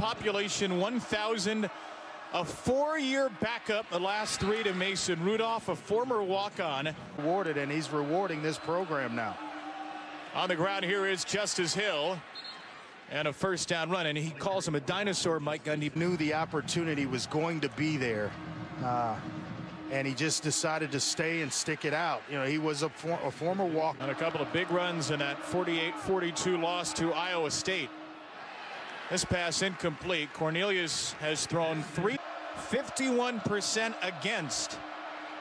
population 1,000. A 4-year backup, the last 3 to Mason Rudolph, a former walk-on. Rewarded, and he's rewarding this program now. On the ground here is Justice Hill. And a first down run, and he calls him a dinosaur, Mike Gundy. Knew the opportunity was going to be there, and he just decided to stay and stick it out. You know, he was a former walk. And a couple of big runs in that 48-42 loss to Iowa State. This pass incomplete. Cornelius has thrown 51% against.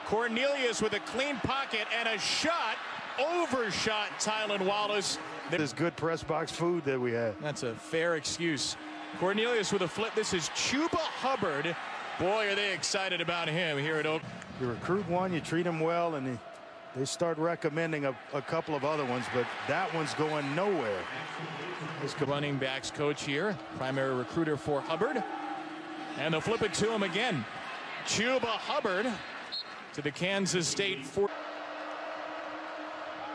Cornelius with a clean pocket and a shot. Overshot Tylan Wallace. This good press box food that we had. That's a fair excuse. Cornelius with a flip. This is Chuba Hubbard. Boy, are they excited about him here at Oak. You recruit one, you treat him well, and they start recommending a couple of other ones, but that one's going nowhere. This running backs coach here, primary recruiter for Hubbard. And they'll flip it to him again. Chuba Hubbard to the Kansas State 4.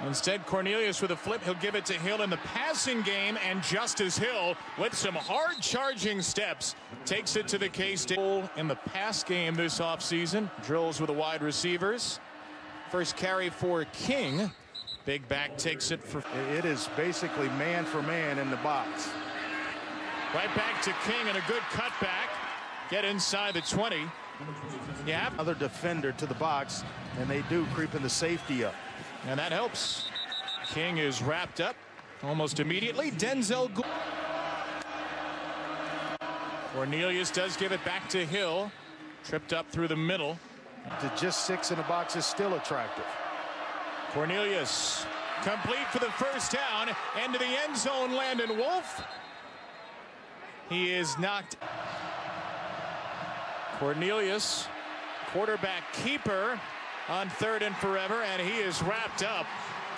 Instead, Cornelius with a flip. He'll give it to Hill in the passing game, and Justice Hill with some hard charging steps takes it to the K-State. In the pass game this offseason, drills with the wide receivers. First carry for King. Big back takes it for. It is basically man for man in the box. Right back to King and a good cutback. Get inside the 20. Yeah. Another defender to the box, and they do creeping the safety up. And that helps. King is wrapped up almost immediately. Denzel Cornelius does give it back to Hill. Tripped up through the middle. To just 6 in the box is still attractive. Cornelius complete for the first down. Into the end zone, Landon Wolf. He is knocked. Cornelius, quarterback keeper on 3rd and forever, and he is wrapped up.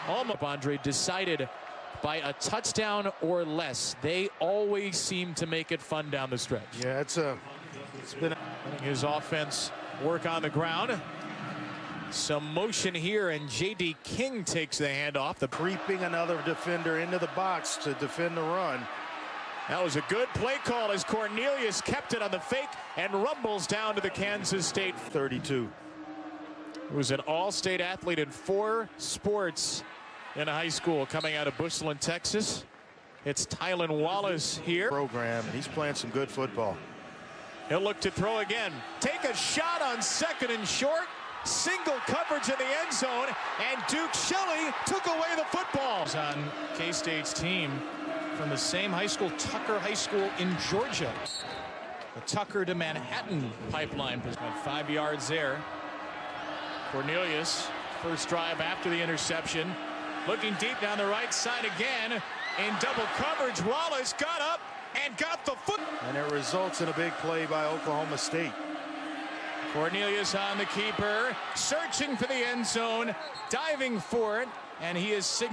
Almost. Andre decided by a touchdown or less. They always seem to make it fun down the stretch. Yeah, it's been letting his offense work on the ground. Some motion here, and J.D. King takes the handoff. The creeping another defender into the box to defend the run. That was a good play call as Cornelius kept it on the fake and rumbles down to the Kansas State 32. He was an all-state athlete in 4 sports in high school coming out of Bushland, Texas. It's Tylan Wallace here. Program, and he's playing some good football. He'll look to throw again. Take a shot on 2nd and short. Single coverage in the end zone, and Duke Shelley took away the football. On K-State's team from the same high school, Tucker High School in Georgia. The Tucker to Manhattan pipeline. 5 yards there. Cornelius, first drive after the interception. Looking deep down the right side again. In double coverage, Wallace got up and got the foot. And it results in a big play by Oklahoma State. Cornelius on the keeper, searching for the end zone, diving for it, and he is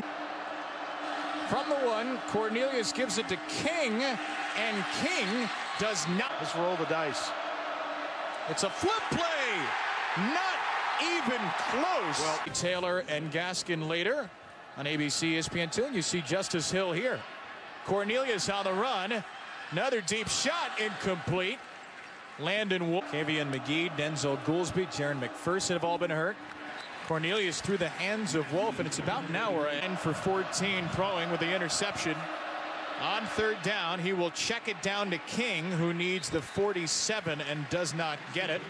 from the 1. Cornelius gives it to King, and King does not. Let's roll the dice. It's a flip play, not even close. Well, Taylor and Gaskin later on ABC ESPN2, and you see Justice Hill here. Cornelius on the run, another deep shot, incomplete. Landon Wolf, Kavian McGee, Denzel Goolsby, Jaron McPherson have all been hurt. Cornelius through the hands of Wolf, and it's about an hour in for 14 throwing with the interception. On 3rd down, he will check it down to King, who needs the 47 and does not get it.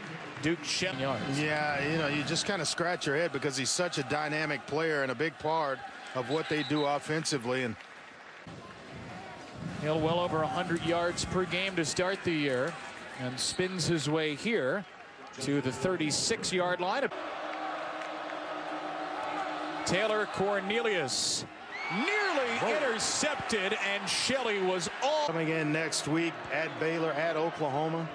Duke Shelley. Yeah, you know, you just kind of scratch your head because he's such a dynamic player and a big part of what they do offensively. And Hill well over 100 yards per game to start the year, and spins his way here to the 36-yard line. Taylor Cornelius nearly intercepted, and Shelley was all. Coming in next week at Baylor, at Oklahoma.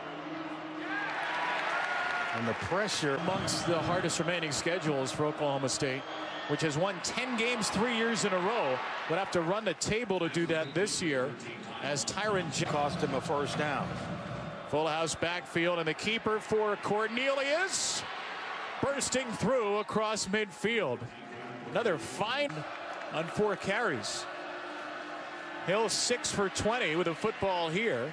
And the pressure. Amongst the hardest remaining schedules for Oklahoma State, which has won 10 games 3 years in a row. Would have to run the table to do that this year, as Teven Jenkins cost him a first down. Full house backfield, and the keeper for Cornelius bursting through across midfield. Another fine on 4 carries. Hill 6 for 20 with a football here.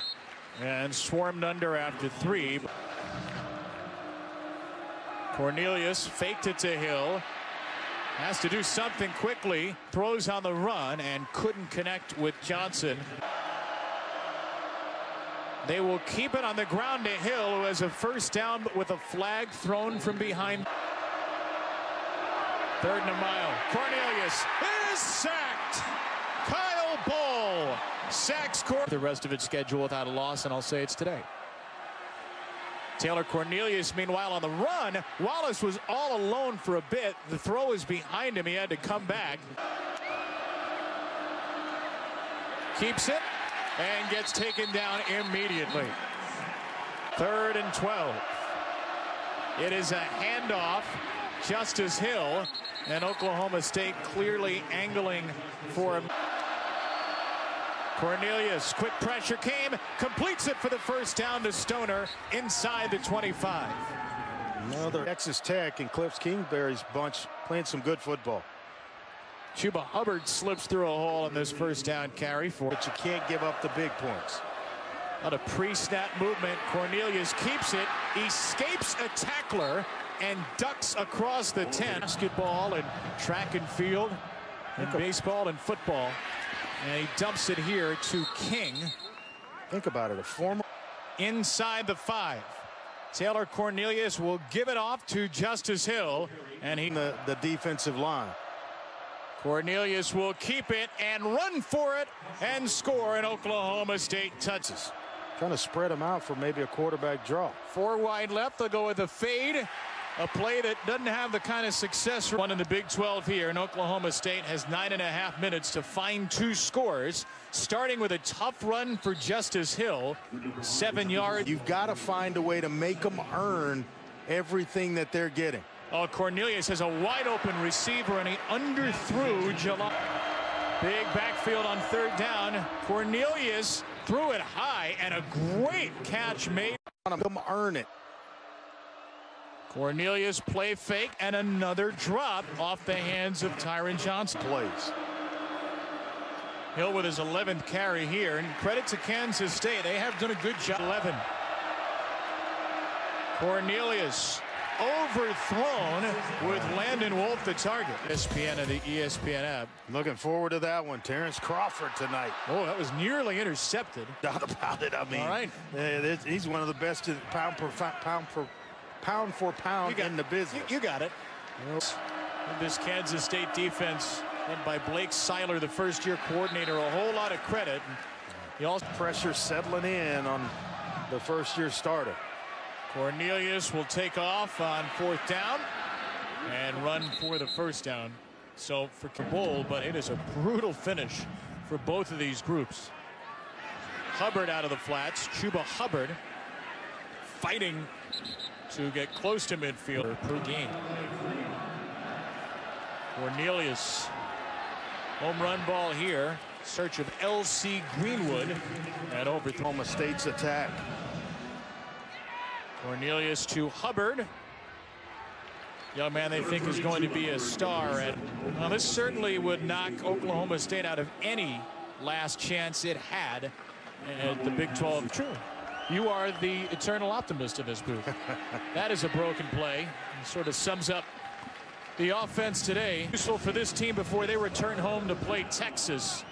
and swarmed under after 3. Cornelius faked it to Hill. Has to do something quickly. Throws on the run and couldn't connect with Johnson. They will keep it on the ground to Hill, who has a first down, but with a flag thrown from behind. 3rd and a mile. Cornelius is sacked. Kyle Ball sacks the rest of its schedule without a loss, and I'll say it's today. Taylor Cornelius, meanwhile, on the run. Wallace was all alone for a bit. The throw is behind him. He had to come back. Keeps it and gets taken down immediately. 3rd and 12. It is a handoff. Justice Hill, and Oklahoma State clearly angling for him. Cornelius, quick pressure came, completes it for the first down to Stoner inside the 25. Another Texas Tech and Cliff Kingsbury's bunch playing some good football. Chuba Hubbard slips through a hole in this first down carry for. But you can't give up the big points. On a pre-snap movement, Cornelius keeps it, escapes a tackler, and ducks across the 10. Basketball and track and field, and baseball and football. And he dumps it here to King. Think about it, a former. Inside the 5. Taylor Cornelius will give it off to Justice Hill, and he the defensive line. Cornelius will keep it and run for it and score, and Oklahoma State touches. Kind of spread them out for maybe a quarterback draw. 4 wide left. They'll go with a fade. A play that doesn't have the kind of success one in the Big 12 here, and Oklahoma State has 9.5 minutes to find 2 scores, starting with a tough run for Justice Hill, 7 yards. You've got to find a way to make them earn everything that they're getting. Oh, Cornelius has a wide open receiver, and he underthrew July. Big backfield on 3rd down. Cornelius threw it high, and a great catch made. Let them earn it. Cornelius play fake, and another drop off the hands of Tyron Johnson. Plays. Hill with his 11th carry here, and credit to Kansas State. They have done a good job. 11. Cornelius overthrown with Landon Wolf, the target. ESPN and the ESPN app. Looking forward to that one. Terrence Crawford tonight. Oh, that was nearly intercepted. Doubt about it. I mean, all right. He's one of the best pound for pound in the business. You got it. This Kansas State defense, led by Blake Seiler, the first-year coordinator, a whole lot of credit. He also pressure settling in on the first-year starter. Cornelius will take off on 4th down and run for the first down. So for Kabul, but it is a brutal finish for both of these groups. Hubbard out of the flats. Chuba Hubbard fighting to get close to midfield per game. Cornelius, home run ball here. Search of L.C. Greenwood and over Oklahoma State's attack. Cornelius to Hubbard. Young man they think is going to be a star. And well, this certainly would knock Oklahoma State out of any last chance it had at the Big 12. True. You are the eternal optimist in this booth. That is a broken play. It sort of sums up the offense today. Useful for this team before they return home to play Texas.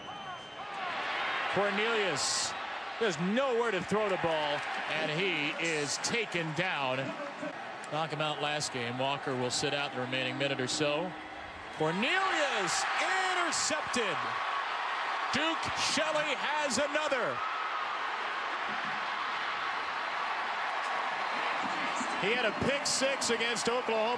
Cornelius, there's nowhere to throw the ball, and he is taken down. Knock him out last game. Walker will sit out the remaining minute or so. Cornelius intercepted. Duke Shelley has another. He had a pick 6 against Oklahoma.